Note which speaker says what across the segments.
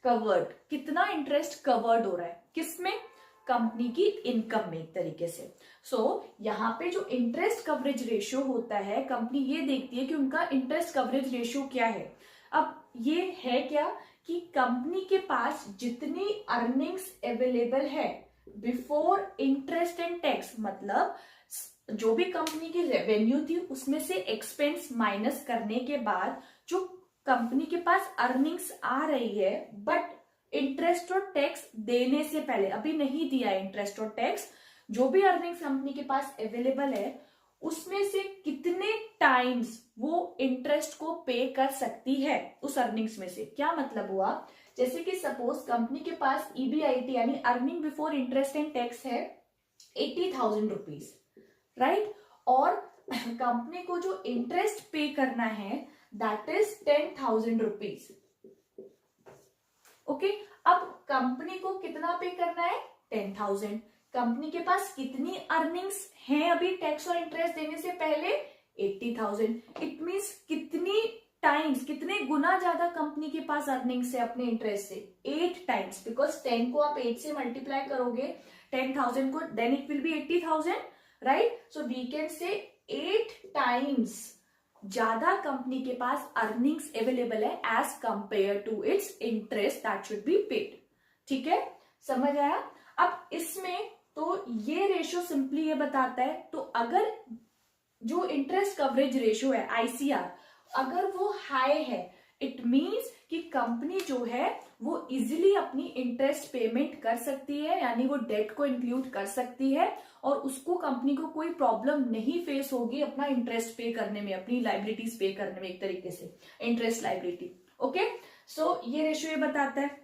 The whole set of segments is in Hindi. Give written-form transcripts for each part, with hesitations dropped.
Speaker 1: कवर्ड, कितना इंटरेस्ट कवर्ड हो रहा है, किसमें, कंपनी की इनकम में एक तरीके से। यहाँ पे जो इंटरेस्ट कवरेज रेशियो होता है, कंपनी ये देखती है कि उनका इंटरेस्ट कवरेज रेशियो क्या है। अब ये है क्या कि कंपनी के पास जितनी अर्निंग्स अवेलेबल है बिफोर इंटरेस्ट एंड टैक्स, मतलब जो भी कंपनी की रेवेन्यू थी उसमें से एक्सपेंस माइनस करने के बाद जो कंपनी के पास अर्निंग्स आ रही है, बट इंटरेस्ट और टैक्स देने से पहले, अभी नहीं दिया है इंटरेस्ट और टैक्स, जो भी अर्निंग्स कंपनी के पास अवेलेबल है उसमें से कितने टाइम्स वो इंटरेस्ट को पे कर सकती है उस अर्निंग्स में से। क्या मतलब हुआ, जैसे कि सपोज कंपनी के पास ईबीआईटी यानी earning before interest and tax है 80,000 रुपीज, राइट, और कंपनी को जो इंटरेस्ट पे करना है दैट इज 10,000 रुपीज। ओके, अब कंपनी को कितना पे करना है, 10,000। कंपनी के पास कितनी अर्निंग्स हैं अभी टैक्स और इंटरेस्ट देने से पहले, 80,000। इट मींस कितनी टाइम्स, कितने गुना ज्यादा कंपनी के पास अर्निंग्स है अपने इंटरेस्ट से, 8 टाइम्स, बिकॉज 10 को आप 8 से मल्टीप्लाई करोगे 10,000 को, then it will be 80,000, right. So we can say 8 times ज्यादा कंपनी के पास अर्निंग्स अवेलेबल है as compare to its interest that should be paid. ठीक है, समझ आया। अब इसमें तो ये रेशियो सिंपली ये बताता है, तो अगर जो इंटरेस्ट कवरेज रेशियो है आईसीआर अगर वो हाई है, इट मींस कि कंपनी जो है वो इजीली अपनी इंटरेस्ट पेमेंट कर सकती है, यानी वो डेट को इंक्लूड कर सकती है और उसको कंपनी को कोई प्रॉब्लम नहीं फेस होगी अपना इंटरेस्ट पे करने में, अपनी लाइबिलिटीज पे करने में, एक तरीके से इंटरेस्ट लाइबिलिटी। ओके, सो ये रेशियो ये बताता है।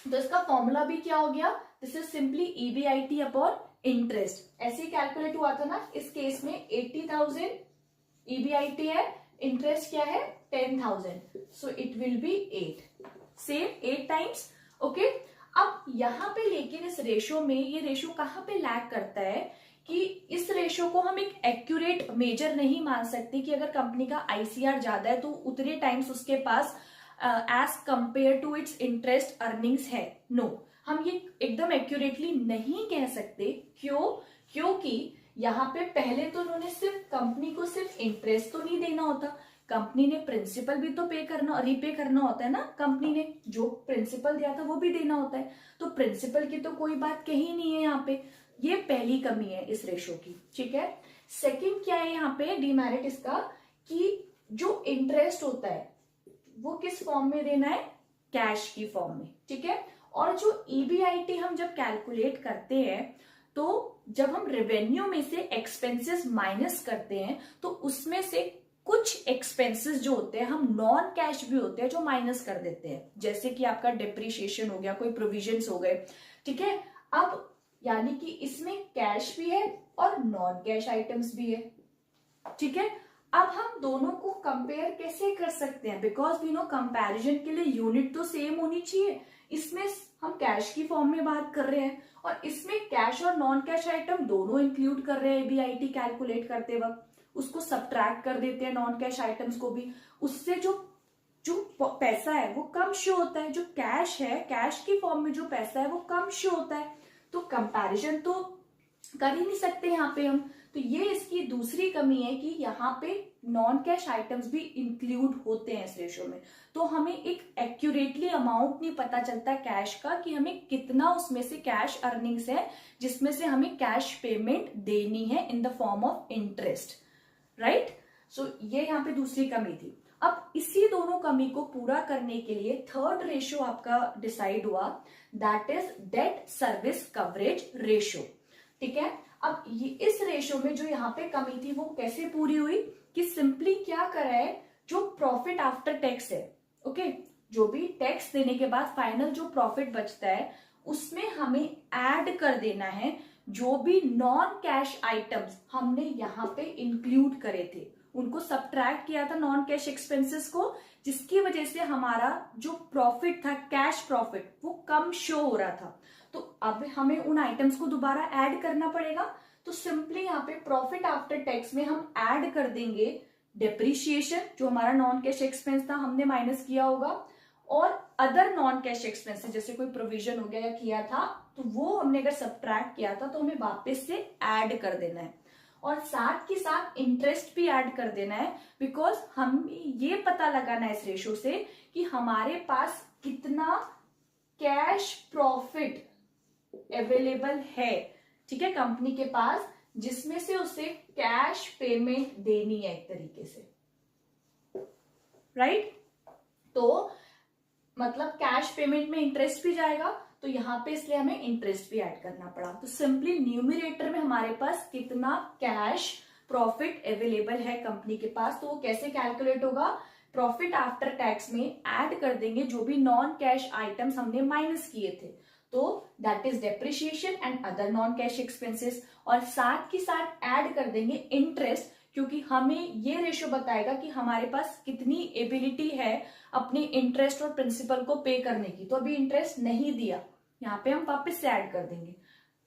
Speaker 1: तो इसका फॉर्मूला भी क्या हो गया, this is simply EBIT upon interest. ऐसे ही कैलकुलेट हुआ था ना इस केस में, 80,000 ईबीआईटी है, इंटरेस्ट क्या है 10,000, so it will B 8, same 8 times. Okay, अब यहां पे लेकिन इस रेशियो में ये रेशियो कहां पे लैग करता है कि इस रेशियो को हम एक एक्यूरेट मेजर नहीं मान सकते कि अगर कंपनी का आईसीआर ज्यादा है तो उतने टाइम्स उसके पास as compare to its interest earnings है। नो, हम ये एकदम एक्यूरेटली नहीं कह सकते। क्यों, क्योंकि यहाँ पे पहले तो उन्होंने सिर्फ कंपनी को सिर्फ इंटरेस्ट तो नहीं देना होता, कंपनी ने प्रिंसिपल भी तो पे करना, रीपे करना होता है ना, कंपनी ने जो प्रिंसिपल दिया था वो भी देना होता है, तो प्रिंसिपल की तो कोई बात कही नहीं है यहाँ पे। ये पहली कमी है इस रेशो की। ठीक है, सेकंड क्या है यहाँ पे डीमेरिट इसका, कि जो इंटरेस्ट होता है वो किस फॉर्म में देना है, कैश की फॉर्म में। ठीक है, और जो ईबीआईटी हम जब कैलकुलेट करते हैं तो जब हम रेवेन्यू में से एक्सपेंसेस माइनस करते हैं तो उसमें से कुछ एक्सपेंसेस जो होते हैं हम नॉन कैश भी होते हैं जो माइनस कर देते हैं, जैसे कि आपका डिप्रिशिएशन हो गया, कोई प्रोविजंस हो गए। ठीक है, अब यानी कि इसमें कैश भी है और नॉन कैश आइटम्स भी है। ठीक है, अब हम दोनों को कंपेयर कैसे कर सकते हैं, बिकॉज वी नो कंपैरिजन के लिए यूनिट तो सेम होनी चाहिए। इसमें हम कैश की फॉर्म में बात कर रहे हैं और इसमें कैश और नॉन कैश आइटम दोनों इंक्लूड कर रहे हैं ईबीआईटी कैलकुलेट करते वक्त, उसको सब्ट्रैक्ट कर देते हैं नॉन कैश आइटम्स को भी, उससे जो पैसा है वो कम शो होता है, जो कैश है कैश की फॉर्म में जो पैसा है वो कम शो होता है, तो कंपैरिजन तो कर ही नहीं सकते यहाँ पे हम। तो ये इसकी दूसरी कमी है कि यहाँ पे नॉन कैश आइटम्स भी इंक्लूड होते हैं इस रेशो में, तो हमें एक एक्यूरेटली अमाउंट नहीं पता चलता कैश का कि हमें कितना उसमें से कैश अर्निंग्स है जिसमें से हमें कैश पेमेंट देनी है in the form of interest, right. So ये यहाँ पे दूसरी कमी थी। अब इसी दोनों कमी को पूरा करने के लिए थर्ड रेशो आपका डिसाइड हुआ, that is debt service coverage ratio. ठीक है, अब ये इस रेशो में जो यहाँ पे कमी थी वो कैसे पूरी हुई कि सिंपली क्या करा है, जो प्रॉफिट आफ्टर टैक्स है, ओके, जो भी टैक्स देने के बाद फाइनल जो प्रॉफिट बचता है उसमें हमें ऐड कर देना है जो भी नॉन कैश आइटम्स हमने यहाँ पे इंक्लूड करे थे, उनको सब्ट्रैक्ट किया था नॉन कैश एक्सपेंसेस को, जिसकी वजह से हमारा जो प्रॉफिट था कैश प्रॉफिट वो कम शो हो रहा था। तो अब हमें उन आइटम्स को दोबारा ऐड करना पड़ेगा, तो सिंपली यहाँ पे प्रॉफिट आफ्टर टैक्स में हम ऐड कर देंगे डेप्रिशिएशन, जो हमारा नॉन कैश एक्सपेंस था हमने माइनस किया होगा, और अदर नॉन कैश एक्सपेंसेस जैसे कोई प्रोविजन हो गया या किया था तो वो हमने अगर सब्ट्रैक्ट किया था तो हमें वापस से ऐड कर देना है, और साथ के साथ इंटरेस्ट भी ऐड कर देना है, बिकॉज हम ये पता लगाना है इस रेशो से कि हमारे पास कितना कैश प्रॉफिट अवेलेबल है, ठीक है, कंपनी के पास, जिसमें से उसे कैश पेमेंट देनी है एक तरीके से, राइट। तो मतलब कैश पेमेंट में इंटरेस्ट भी जाएगा, तो यहां पे इसलिए हमें इंटरेस्ट भी ऐड करना पड़ा। तो सिंपली न्यूमरेटर में हमारे पास कितना कैश प्रॉफिट अवेलेबल है कंपनी के पास, तो वो कैसे कैलकुलेट होगा, प्रॉफिट आफ्टर टैक्स में ऐड कर देंगे जो भी नॉन कैश आइटम्स हमने माइनस किए थे, तो that is depreciation and other non cash expenses, और साथ के साथ ऐड कर देंगे इंटरेस्ट, क्योंकि हमें ये रेशियो बताएगा कि हमारे पास कितनी एबिलिटी है अपने इंटरेस्ट और प्रिंसिपल को पे करने की। तो अभी इंटरेस्ट नहीं दिया, यहाँ पे हम वापस से ऐड कर देंगे,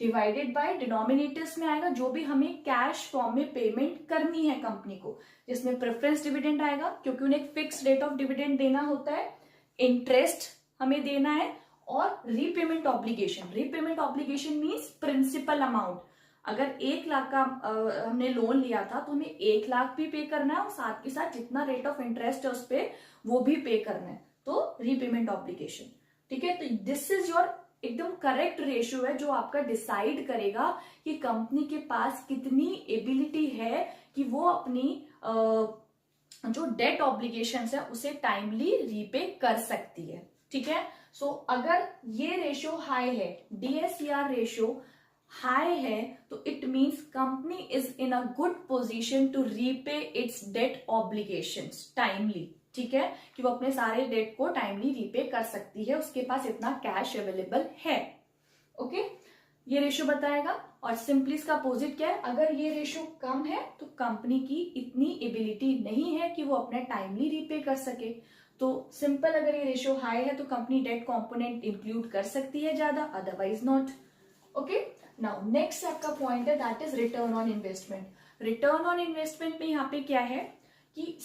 Speaker 1: डिवाइडेड बाय डिनोमिनेटर्स में आएगा जो भी हमें कैश फॉर्म में पेमेंट करनी है कंपनी को, जिसमें प्रेफरेंस डिविडेंड आएगा क्योंकि उन्हें एक फिक्स रेट ऑफ डिविडेंड देना होता है, इंटरेस्ट हमें देना है, और repayment obligation. Repayment obligation means principal amount, अगर 1 लाख का हमने लोन लिया था तो हमें 1 लाख भी पे करना है, और साथ के साथ जितना रेट ऑफ इंटरेस्ट है उस पर वो भी पे करना है, तो रीपेमेंट ऑब्लिगेशन, ठीक है। तो दिस इज योर एकदम करेक्ट रेशियो है जो आपका डिसाइड करेगा कि कंपनी के पास कितनी एबिलिटी है कि वो अपनी जो डेट ऑब्लिगेशंस है उसे टाइमली रीपे कर सकती है, ठीक है। सो अगर ये रेशियो हाई है, DSCR रेशियो हाई है, तो it means company is in a good position to repay its debt obligations timely, ठीक है, कि वो अपने सारे डेट को टाइमली रीपे कर सकती है, उसके पास इतना कैश अवेलेबल है, ओके। ये रेशियो बताएगा। और सिंपली इसका अपोजिट क्या है, अगर ये रेशियो कम है तो कंपनी की इतनी एबिलिटी नहीं है कि वो अपने टाइमली रीपे कर सके। तो सिंपल, अगर ये रेशियो हाई है तो कंपनी डेट कंपोनेंट इंक्लूड कर सकती है ज्यादा, otherwise not, okay. Now next आपका पॉइंट है that is return on investment. Return on investment में यहाँ पे क्या है कि